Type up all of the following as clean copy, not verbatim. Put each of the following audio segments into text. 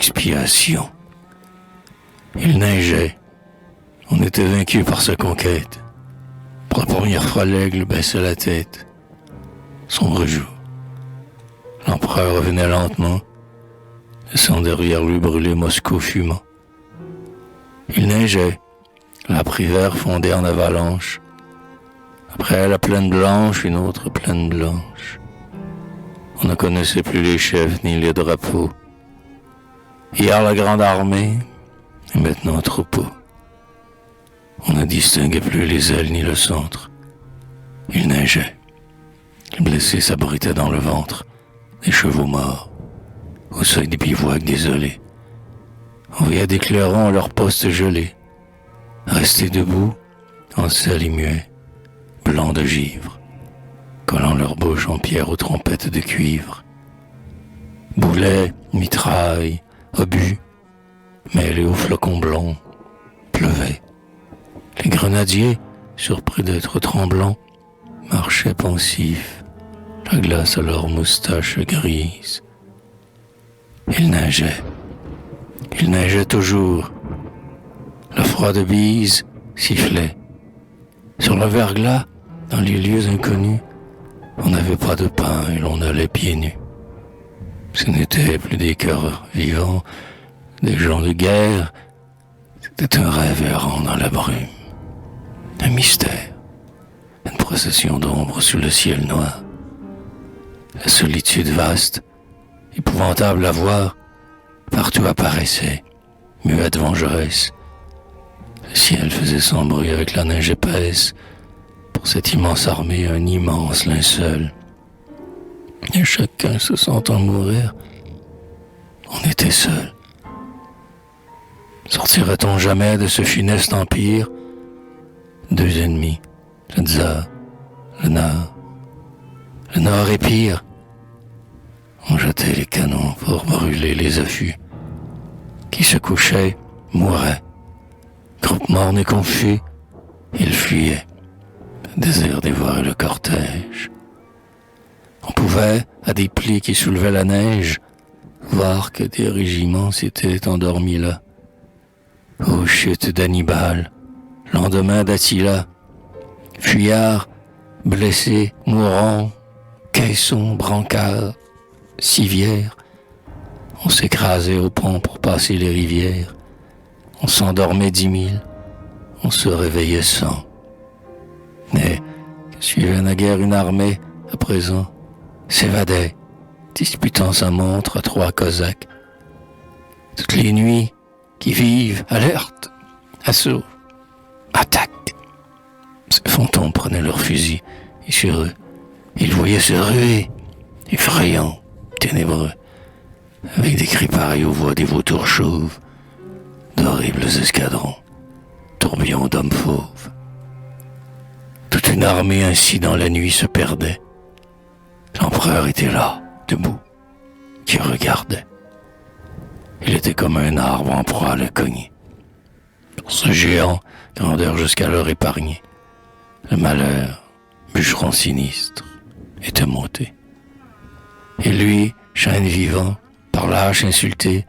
l'expiation. Il neigeait. On était vaincu par sa conquête. Pour la première fois, l'aigle baissait la tête. Sombre jour. L'empereur revenait lentement, laissant derrière lui brûler Moscou fumant. Il neigeait. L'âpre hiver fondait en avalanche. Après la plaine blanche, une autre plaine blanche. On ne connaissait plus les chefs ni les drapeaux. Hier la grande armée, et maintenant un troupeau. On ne distinguait plus les ailes ni le centre. Il neigeait. Les blessés s'abritaient dans le ventre, des chevaux morts, au seuil des bivouacs désolés. On voyait des clairons à leurs postes gelés, restés debout, en sel et muets, blancs de givre, collant leur bouche en pierre aux trompettes de cuivre. Boulets, mitrailles, obus, mêlés aux flocons blonds, pleuvaient. Les grenadiers, surpris d'être tremblants, marchaient pensifs, la glace à leurs moustaches grises. Il neigeait toujours. La froide bise sifflait. Sur le verglas, dans les lieux inconnus, on n'avait pas de pain et l'on allait pieds nus. Ce n'était plus des cœurs vivants, des gens de guerre, c'était un rêve errant dans la brume. Un mystère, une procession d'ombres sous le ciel noir. La solitude vaste, épouvantable à voir, partout apparaissait, muette vengeresse. Le ciel faisait son bruit avec la neige épaisse. Pour cette immense armée, un immense linceul. Et chacun se sentant mourir, on était seul. Sortirait-on jamais de ce funeste empire? Deux ennemis, le tsar, le nord. Le nord est pire. On jetait les canons pour brûler les affûts. Qui se couchait, mourait. Groupe morne et confus, il fuyait. Le désert dévorait le cortège. On pouvait, à des plis qui soulevaient la neige, voir que des régiments s'étaient endormis là. Aux chutes d'Hannibal, lendemain d'Attila, fuyards, blessés, mourants, caissons, brancards, civières. On s'écrasait au pont pour passer les rivières. On s'endormait 10 000, on se réveillait 100. Mais que suivait naguère une armée, à présent, s'évadait, disputant sa montre à 3 Cosaques. Toutes les nuits, qui vivent, alerte, assaut, attaque. Ces fantômes prenaient leurs fusils, et sur eux, ils voyaient se ruer, effrayants, ténébreux, avec des cris pareils aux voix des vautours chauves, d'horribles escadrons, tourbillons d'hommes fauves. Toute une armée ainsi dans la nuit se perdait. L'empereur était là, debout, qui regardait. Il était comme un arbre en proie à la cognée. Pour ce géant, grandeur jusqu'alors épargnée, le malheur, bûcheron sinistre, était monté. Et lui, chêne vivant, par la hache insulté,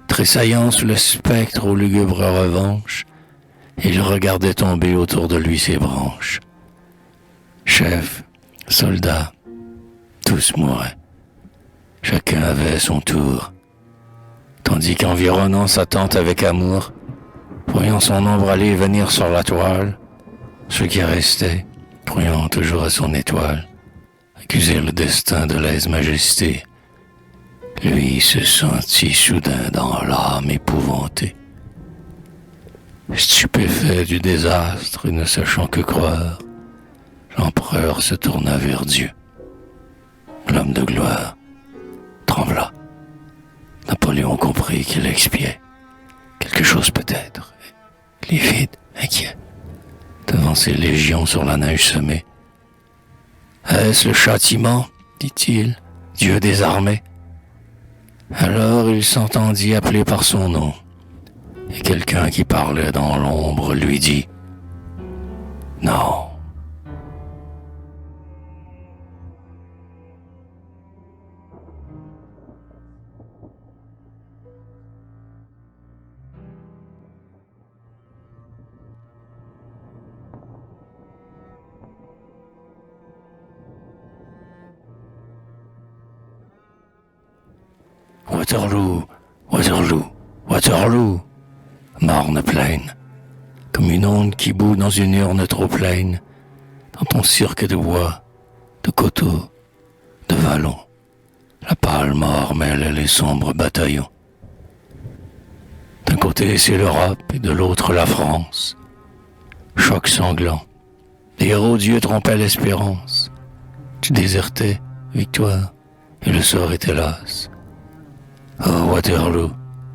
tressaillant sous le spectre aux lugubres revanches, il regardait tomber autour de lui ses branches. Chefs, soldats, tous mouraient. Chacun avait son tour. Tandis qu'environnant sa tente avec amour, voyant son ombre aller et venir sur la toile, ceux qui restaient, croyant toujours à son étoile, accusaient le destin de lèse-majesté. Lui se sentit soudain dans l'âme épouvantée. Stupéfait du désastre et ne sachant que croire, l'empereur se tourna vers Dieu. L'homme de gloire trembla. Napoléon comprit qu'il expiait quelque chose peut-être, livide, inquiet, devant ses légions sur la neige semée. Est-ce le châtiment, dit-il, Dieu des armées? Alors il s'entendit appeler par son nom, et quelqu'un qui parlait dans l'ombre lui dit « Non, Waterloo, Waterloo, Waterloo. Morne pleine, comme une onde qui bout dans une urne trop pleine, dans ton cirque de bois, de coteaux, de vallons, la pâle mort mêle les sombres bataillons. D'un côté c'est l'Europe et de l'autre la France. Choc sanglant, les héros Dieu trompaient l'espérance. Tu désertais, victoire, et le sort est hélas. Oh Waterloo,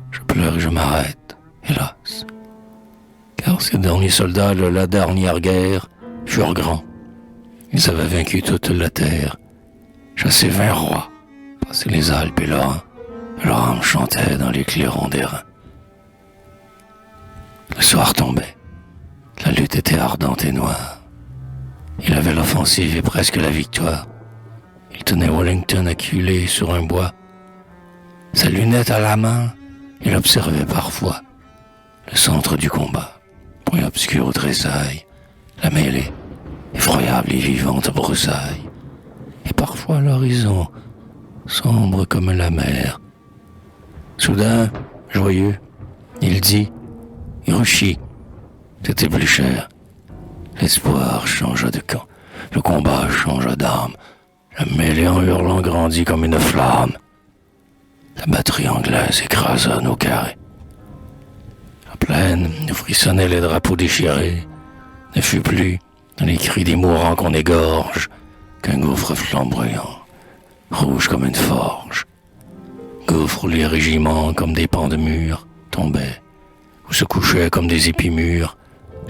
je pleure et je m'arrête, hélas. Car ces derniers soldats de la dernière guerre furent grands. Ils avaient vaincu toute la terre, chassé 20 rois, passé les Alpes et le Rhin. Leur âme chantait dans les clairons des reins. Le soir tombait, la lutte était ardente et noire. Il avait l'offensive et presque la victoire. Il tenait Wellington acculé sur un bois. Sa lunette à la main, il observait parfois le centre du combat, point obscur aux tressailles, la mêlée, effroyable et vivante broussaille, et parfois l'horizon, sombre comme la mer. Soudain, joyeux, il dit « Hiroshi, c'était plus cher. » L'espoir changea de camp, le combat changea d'âme, la mêlée en hurlant grandit comme une flamme. La batterie anglaise écrasa nos carrés. La plaine où frissonnaient les drapeaux déchirés ne fut plus, dans les cris des mourants qu'on égorge, qu'un gouffre flamboyant, rouge comme une forge. Gouffre où les régiments, comme des pans de murs, tombaient, où se couchaient comme des épimures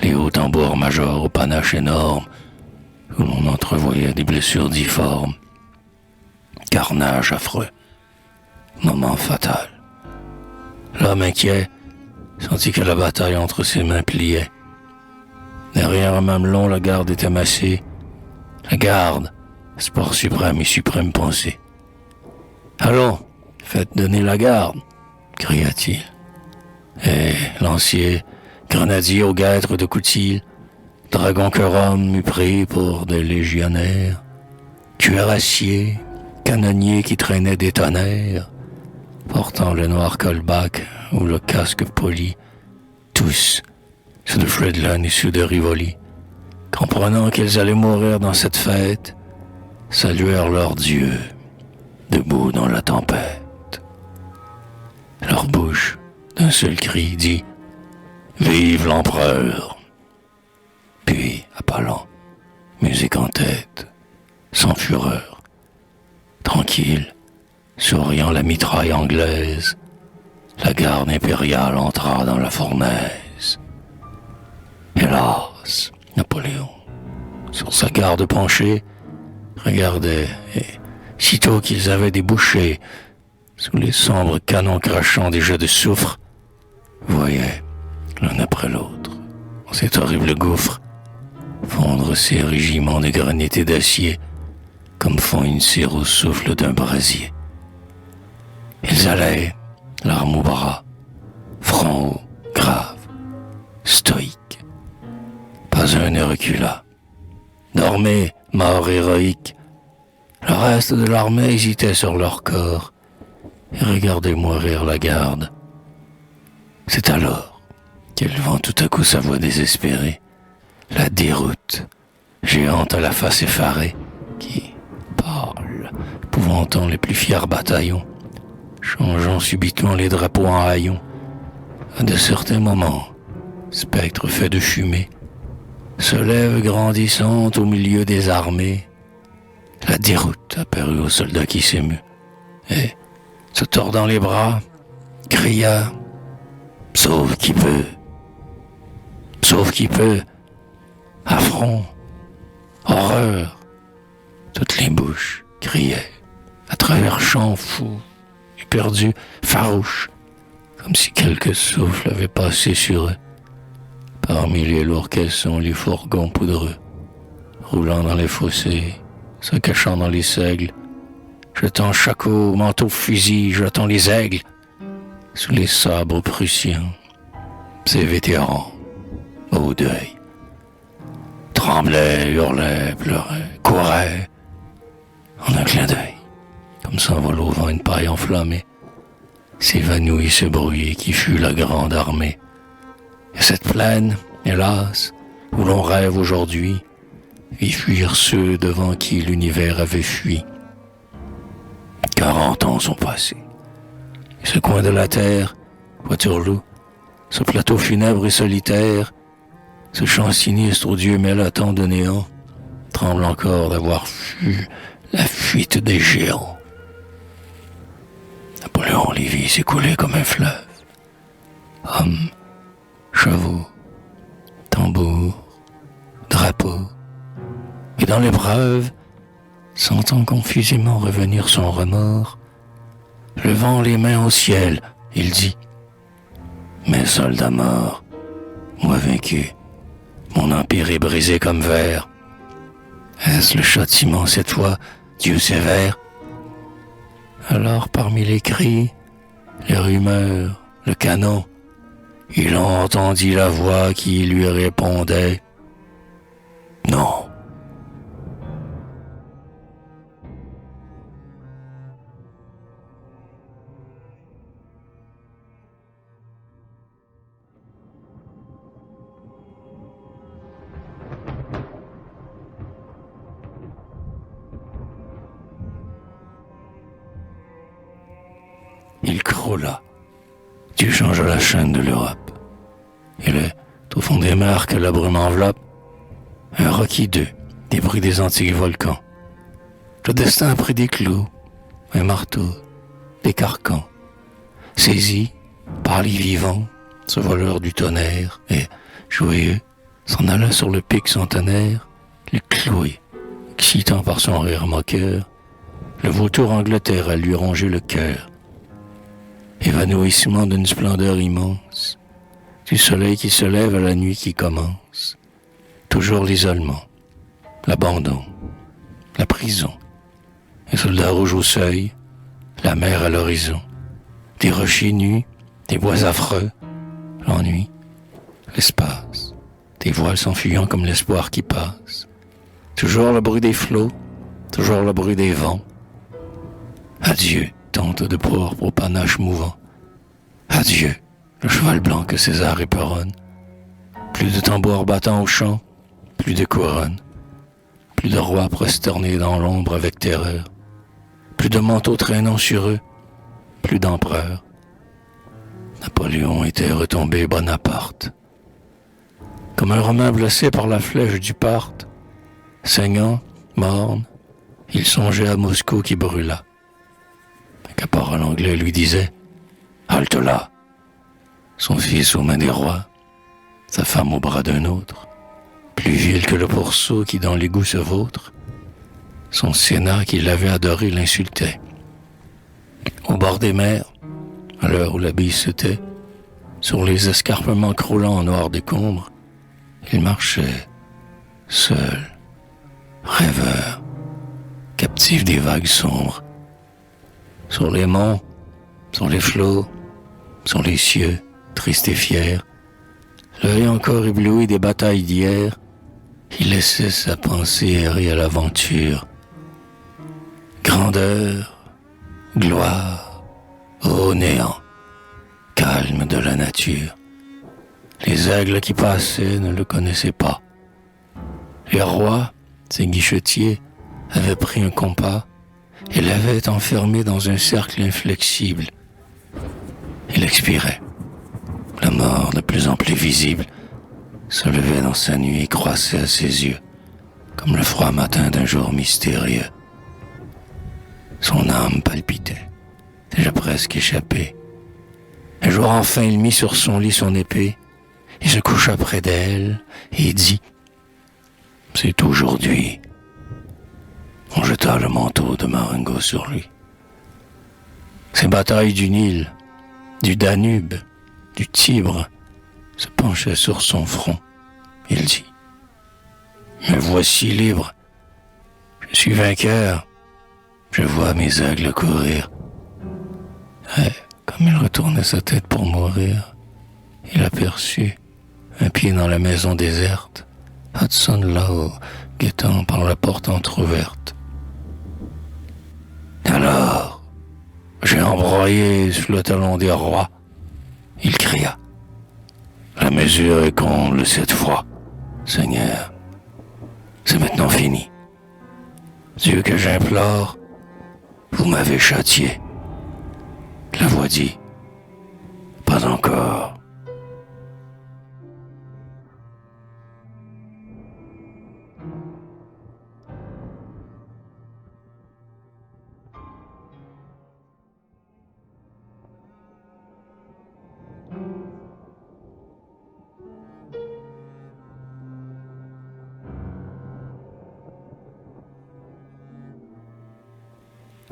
les hauts tambours majors au panache énorme, où l'on entrevoyait des blessures difformes. Carnage affreux, moment fatal. L'homme inquiet sentit que la bataille entre ses mains pliait. Derrière un mamelon, la garde était massée. La garde, sport suprême et suprême pensée. « Allons, faites donner la garde !» cria-t-il. Et lancier, grenadier aux guêtres de coutil, dragon que Rome eût pris pour des légionnaires, cuirassiers, canonniers qui traînaient des tonnerres, portant le noir colbac ou le casque poli, tous, ceux de Fredlin et ceux de Rivoli, comprenant qu'ils allaient mourir dans cette fête, saluèrent leur Dieu, debout dans la tempête. Leur bouche, d'un seul cri, dit « Vive l'empereur !» Puis, à pas lents, musique en tête, sans fureur, tranquille, souriant la mitraille anglaise, la garde impériale entra dans la fournaise. Hélas, Napoléon, sur sa garde penchée, regardait, et sitôt qu'ils avaient débouché, sous les sombres canons crachant des jets de soufre, voyait, l'un après l'autre, dans cet horrible gouffre, fondre ces régiments de granit et d'acier, comme fond une cire au souffle d'un brasier. Ils allaient, l'arme au bras, front haut, grave, stoïque. Pas un ne recula. Dormez, morts héroïques. Le reste de l'armée hésitait sur leur corps et regardait mourir la garde. C'est alors qu'elle vend tout à coup sa voix désespérée, la déroute, géante à la face effarée, qui, pâle, épouvantant les plus fiers bataillons, changeant subitement les drapeaux en haillons, à de certains moments, spectre fait de fumée, se lève grandissante au milieu des armées. La déroute apparut au soldat qui s'émut, et, se tordant les bras, cria « Sauve qui peut, sauve qui peut !» Affront, horreur, toutes les bouches criaient, à travers champs fous, éperdus, farouches, comme si quelque souffle avait passé sur eux. Parmi les lourds caissons, les fourgons poudreux, roulant dans les fossés, se cachant dans les seigles, jetant shakos, manteaux, fusils, jetant les aigles, sous les sabres prussiens, ces vétérans, au deuil, tremblaient, hurlaient, pleuraient, couraient, en un clin d'œil, comme s'envole au vent une paille enflammée, s'évanouit ce bruit qui fut la grande armée. Et cette plaine, hélas, où l'on rêve aujourd'hui, vit fuir ceux devant qui l'univers avait fui. 40 ans sont passés. Et ce coin de la terre, Waterloo, ce plateau funèbre et solitaire, ce champ sinistre où Dieu mêla tant de néant, tremble encore d'avoir vu la fuite des géants. Napoléon les vit s'écouler comme un fleuve. Hommes, chevaux, tambours, drapeaux. Et dans l'épreuve, sentant confusément revenir son remords, levant les mains au ciel, il dit « Mes soldats morts, moi vaincu, mon empire est brisé comme verre. Est-ce le châtiment cette fois, Dieu sévère ?» Alors parmi les cris, les rumeurs, le canon, il entendit la voix qui lui répondait « Non. » Il croula. Dieu changea la chaîne de l'Europe. Il est au fond des mers que la brume enveloppe. Un roc hideux, des bruits des antiques volcans. Le destin a pris des clous, un marteau, des carcans. Saisi par les vivants, ce voleur du tonnerre, et, joyeux, s'en alla sur le pic centenaire, le clouer, excitant par son rire moqueur, le vautour Angleterre a lui rongé le cœur. Évanouissement d'une splendeur immense, du soleil qui se lève à la nuit qui commence. Toujours l'isolement, l'abandon, la prison, les soldats rouges au seuil, la mer à l'horizon, des rochers nus, des bois affreux, l'ennui, l'espace, des voiles s'enfuyant comme l'espoir qui passe. Toujours le bruit des flots, toujours le bruit des vents. Adieu, tente de pourpre au panache mouvant. Adieu, le cheval blanc que César éperonne. Plus de tambours battant au champ, plus de couronnes. Plus de rois prosternés dans l'ombre avec terreur. Plus de manteaux traînant sur eux, plus d'empereurs. Napoléon était retombé Bonaparte. Comme un romain blessé par la flèche du Parthe, saignant, morne, il songeait à Moscou qui brûla. Un caporal anglais lui disait « Halte là !» Son fils aux mains des rois, sa femme au bras d'un autre, plus vil que le pourceau qui dans l'égout se vautre, son Sénat qui l'avait adoré l'insultait. Au bord des mers, à l'heure où la bise se tait, sur les escarpements croulant en noir décombre, il marchait, seul, rêveur, captif des vagues sombres. Sur les monts, sur les flots, sur les cieux, triste et fier, l'œil encore ébloui des batailles d'hier, il laissait sa pensée errer à l'aventure. Grandeur, gloire, ô néant, calme de la nature. Les aigles qui passaient ne le connaissaient pas. Les rois, ses guichetiers, avaient pris un compas et l'avaient enfermé dans un cercle inflexible. Il expirait. La mort, de plus en plus visible, se levait dans sa nuit et croissait à ses yeux, comme le froid matin d'un jour mystérieux. Son âme palpitait, déjà presque échappée. Un jour enfin il mit sur son lit son épée, et se coucha près d'elle, et dit « C'est aujourd'hui ». On jeta le manteau de Marengo sur lui. Ces batailles du Nil, du Danube, du Tibre, se penchaient sur son front. Il dit « Me voici libre, je suis vainqueur, je vois mes aigles courir. » Et comme il retournait sa tête pour mourir, il aperçut, un pied dans la maison déserte, Hudson là-haut, guettant par la porte entr'ouverte. « Alors, je j'ai embroyé sous le talon des rois. Il cria. La mesure est comble cette fois, Seigneur. C'est maintenant fini. Dieu que j'implore, vous m'avez châtié. La voix dit, pas encore.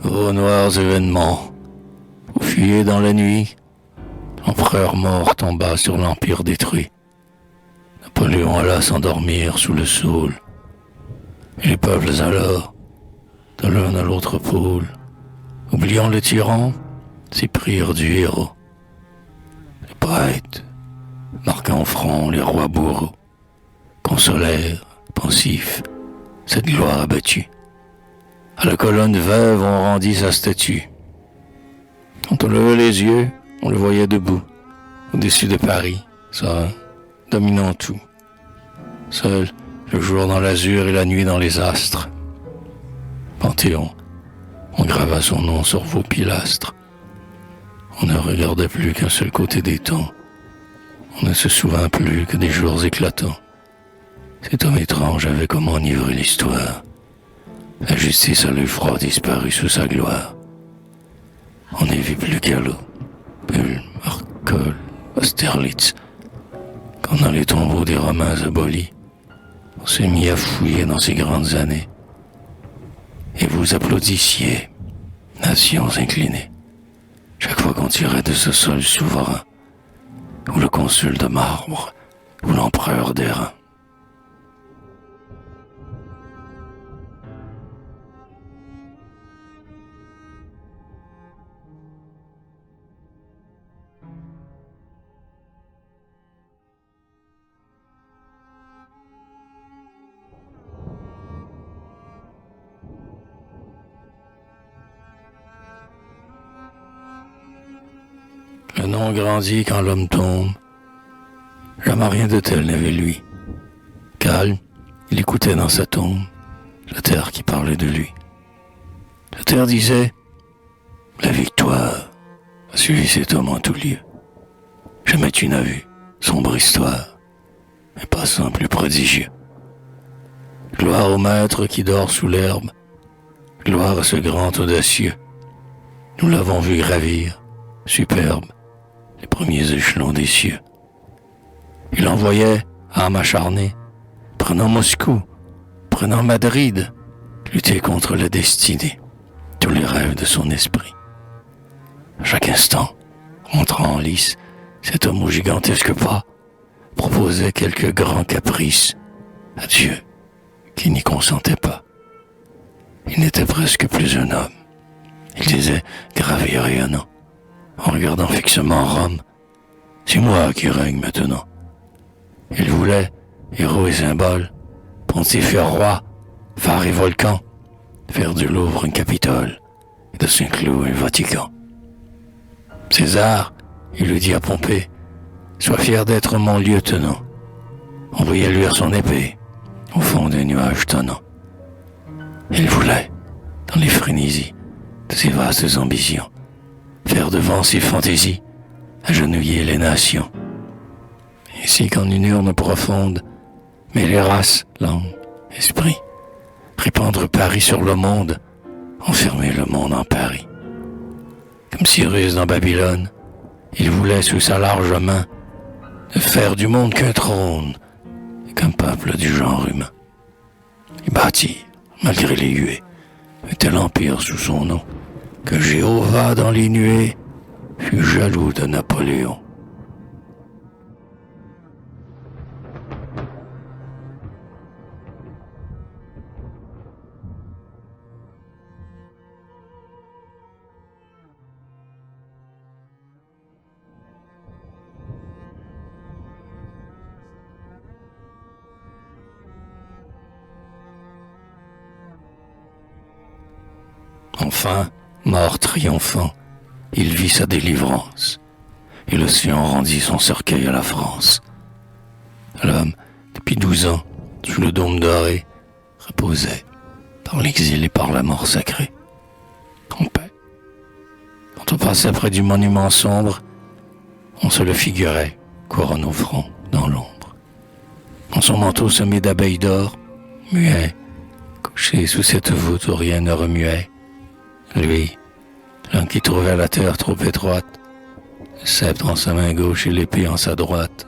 Ô noirs événements, vous fuyez dans la nuit, l'empereur mort tomba sur l'empire détruit. Napoléon alla s'endormir sous le saule, et les peuples alors, de l'un à l'autre pôle, oubliant le tyran, s'y prirent du héros. Les prêtres, marquant au front les rois bourreaux, consolèrent, pensifs, cette gloire abattue. À la colonne veuve, on rendit sa statue. Quand on levait les yeux, on le voyait debout, au-dessus de Paris, serein, dominant tout. Seul, le jour dans l'azur et la nuit dans les astres. Panthéon, on grava son nom sur vos pilastres. On ne regardait plus qu'un seul côté des temps. On ne se souvint plus que des jours éclatants. Cet homme étrange avait comme enivré l'histoire. La justice à l'œil froid disparut sous sa gloire. On n'y vit plus Gallo, Ulm, Arcole, Austerlitz. Quand dans les tombeaux des Romains abolis, on s'est mis à fouiller dans ces grandes années. Et vous applaudissiez, nations inclinées, chaque fois qu'on tirait de ce sol souverain, ou le consul de marbre, ou l'empereur d'airain. Le nom grandit quand l'homme tombe. Jamais rien de tel n'avait lui. Calme, il écoutait dans sa tombe la terre qui parlait de lui. La terre disait, la victoire a suivi cet homme en tout lieu. Jamais tu n'as vu sombre histoire, mais passant plus prodigieux. Gloire au maître qui dort sous l'herbe, gloire à ce grand audacieux. Nous l'avons vu gravir, superbe, les premiers échelons des cieux. Il envoyait, âme acharnée, prenant Moscou, prenant Madrid, lutter contre la destinée, tous les rêves de son esprit. À chaque instant, montrant en lice, cet homme au gigantesque pas proposait quelques grands caprices à Dieu, qui n'y consentait pas. Il n'était presque plus un homme. Il disait, grave et rayonnant, en regardant fixement Rome, c'est moi qui règne maintenant. Il voulait, héros et symbole, pontife roi, phare et volcan, faire du Louvre une capitole et de Saint-Cloud un Vatican. César, il lui dit à Pompée, sois fier d'être mon lieutenant. On voyait luire son épée au fond des nuages tonnants. Il voulait, dans les frénésies de ses vastes ambitions, faire devant ses fantaisies, agenouiller les nations. Ainsi qu'en une urne profonde, mêler race, langue, esprit, répandre Paris sur le monde, enfermer le monde en Paris. Comme Cyrus dans Babylone, il voulait sous sa large main ne faire du monde qu'un trône et qu'un peuple du genre humain. Il bâtit, malgré les huées, un tel empire sous son nom, que Jéhovah dans les nuées fut jaloux de Napoléon. Enfin, mort triomphant, il vit sa délivrance, et l'océan rendit son cercueil à la France. L'homme, depuis 12 ans, sous le dôme doré, reposait, par l'exil et par la mort sacrée, en paix. Quand on passait près du monument sombre, on se le figurait, couronne au front, dans l'ombre. Dans son manteau semé d'abeilles d'or, muet, couché sous cette voûte où rien ne remuait, lui, l'homme qui trouvait la terre trop étroite, le sceptre en sa main gauche et l'épée en sa droite,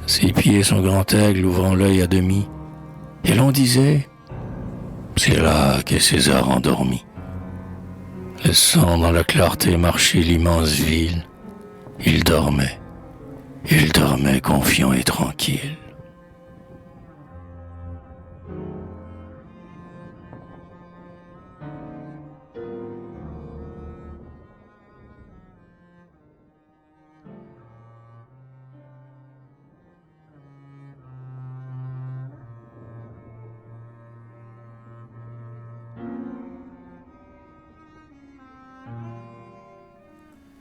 à ses pieds son grand aigle ouvrant l'œil à demi, et l'on disait, c'est là qu'est César endormi. Laissant dans la clarté marcher l'immense ville, il dormait confiant et tranquille.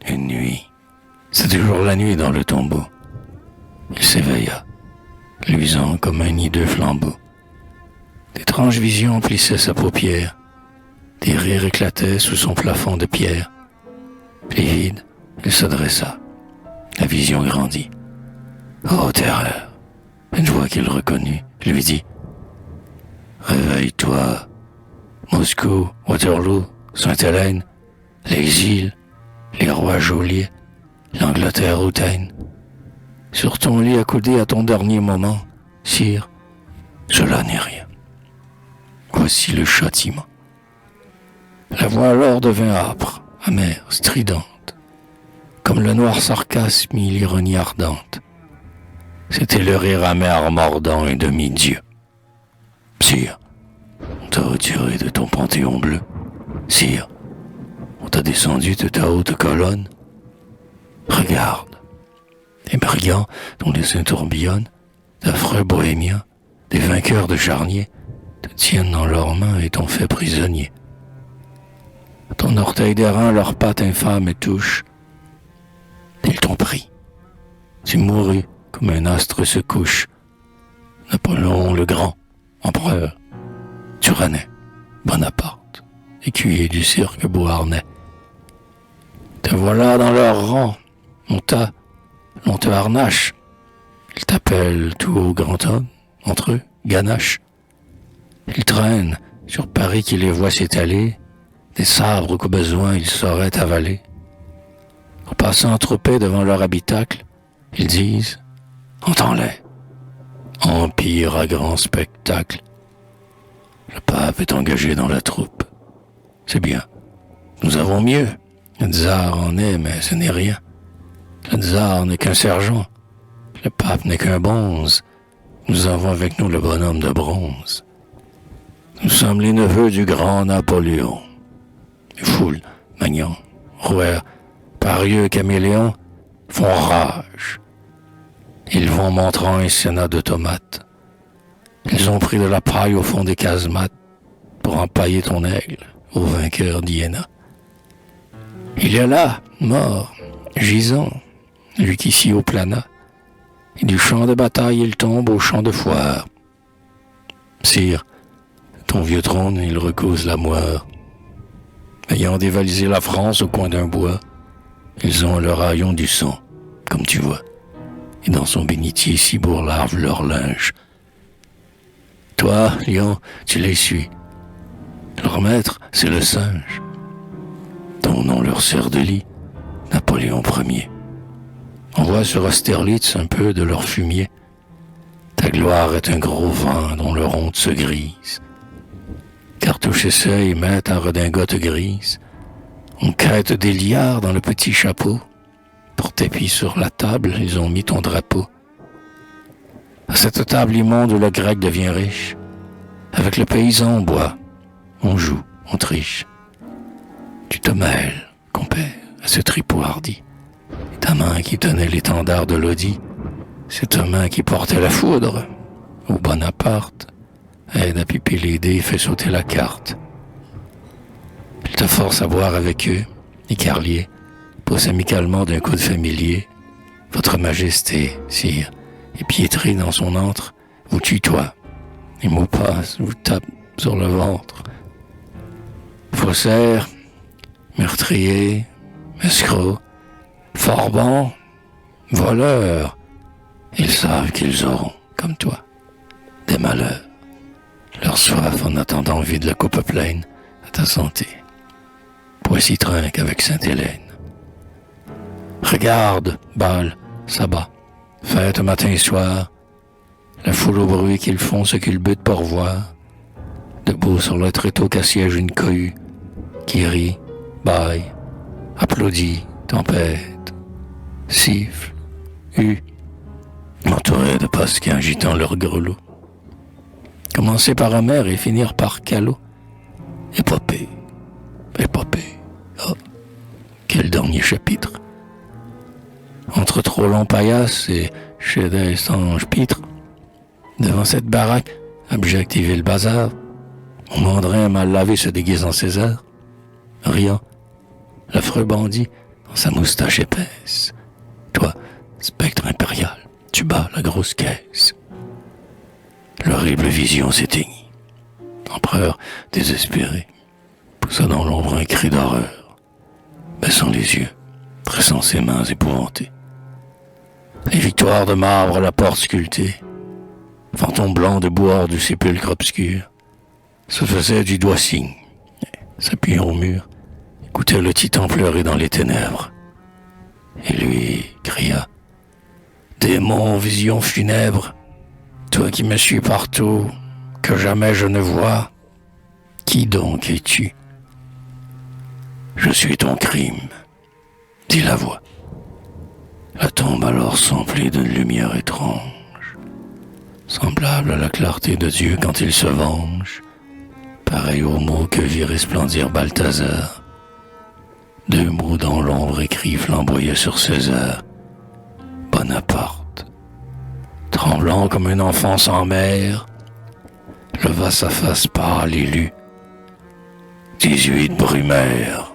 Une nuit, c'est toujours la nuit dans le tombeau. Il s'éveilla, luisant comme un hideux flambeau. D'étranges visions emplissaient sa paupière, des rires éclataient sous son plafond de pierre. Livide, il se dressa. La vision grandit. Oh terreur! Une voix qu'il reconnut lui dit: réveille-toi. Moscou, Waterloo, Sainte-Hélène, l'exil, les rois geôliers, l'Angleterre hautaine. Sur ton lit accoudé à ton dernier moment, sire, cela n'est rien. Voici le châtiment. La voix alors devint âpre, amère, stridente, comme le noir sarcasme et l'ironie ardente. C'était le rire amer mordant un demi-dieu. Sire, on t'a retiré de ton panthéon bleu. Sire, on t'a descendu de ta haute colonne. Regarde, des brigands dont les seins tourbillonnent, d'affreux bohémiens, des vainqueurs de charniers, te tiennent dans leurs mains et t'ont fait prisonnier. Ton orteil d'airain leurs pattes infâmes touche. Ils t'ont pris. Tu mourus comme un astre se couche. Napoléon le Grand, empereur, Turannais, Bonaparte, écuyer du cirque Beauharnais. Te voilà dans leur rang, on te harnache. Ils t'appellent tout haut grand homme, entre eux, ganache. Ils traînent sur Paris qui les voit s'étaler, des sabres qu'au besoin ils sauraient avaler. En passant attroupés devant leur habitacle, ils disent: entends-les, empire à grand spectacle. Le pape est engagé dans la troupe. C'est bien, nous avons mieux. Le tsar en est, mais ce n'est rien. Le tsar n'est qu'un sergent. Le pape n'est qu'un bonze. Nous avons avec nous le bonhomme de bronze. Nous sommes les neveux du grand Napoléon. Les foules, Magnan, Rouer, Parieux, Caméléon font rage. Ils vont montrant un sénat de tomates. Ils ont pris de la paille au fond des casemates pour empailler ton aigle au vainqueur d'Iéna. Il est là, mort, gisant, lui qui s'y au plana, et du champ de bataille il tombe au champ de foire. Sire, ton vieux trône, il recouse la moire. Ayant dévalisé la France au coin d'un bois, ils ont leur haillon du sang, comme tu vois, et dans son bénitier Cibourg lave leur linge. Toi, lion, tu les suis. Leur maître, c'est le singe. Ton nom leur sert de lit, Napoléon Ier. On voit sur Austerlitz un peu de leur fumier. Ta gloire est un gros vent dont le honte se grise. Cartouche essaie et met en redingote grise. On quête des liards dans le petit chapeau. Pour tapis sur la table, ils ont mis ton drapeau. À cette table immonde où le grec devient riche, avec le paysan on boit, on joue, on triche. Tu te mêles, compère, à ce tripot hardi. Et ta main qui tenait l'étendard de Lodi, cette main qui portait la foudre, au Bonaparte, aide à piper les dés et fait sauter la carte. Il te force à boire avec eux, les carliers, pousse amicalement d'un coude familier. Votre Majesté, sire, épiétré dans son antre, vous tutoie. Et Maupas vous tape sur le ventre. Faussaire, meurtrier, escroc, forban, voleur, ils savent qu'ils auront, comme toi, des malheurs. Leur soif en attendant vide la coupe pleine à ta santé. Poissy trinque avec Sainte-Hélène. Regarde, bal, sabbat, fête matin et soir, la foule au bruit qu'ils font ce qu'ils butent pour voir. Debout sur le tréteau qu'assiège une cohue, qui rit, baille, applaudit, tempête, siffle, hue, entouré de pasquins agitant leurs grelots. Commencer par Homère et finir par Callot. Épopée, épopée, oh, quel dernier chapitre. Entre trop longs paillasses et chez des sanges pitres, devant cette baraque, abjecte et vil bazar, mon mandrin mal lavé se déguise en César. Riant, l'affreux bandit, dans sa moustache épaisse. Toi, spectre impérial, tu bats la grosse caisse. L'horrible vision s'éteignit. L'empereur, désespéré, poussa dans l'ombre un cri d'horreur, baissant les yeux, tressant ses mains épouvantées. Les victoires de marbre à la porte sculptée, fantôme blanc debout hors du sépulcre obscur, se faisait du doigt signe, s'appuyant au mur, écoutait le titan pleurer dans les ténèbres. Et lui cria « Démon, vision funèbre, toi qui me suis partout, que jamais je ne vois, qui donc es-tu » ? « Je suis ton crime, dit la voix. La tombe alors s'emplit d'une lumière étrange, semblable à la clarté de Dieu quand il se venge, pareil aux mots que vit resplendir Balthazar. Deux mots dans l'ombre écrits flamboyaient sur César. Bonaparte, tremblant comme un enfant sans mère, leva sa face pâle et lut 18 Brumaire.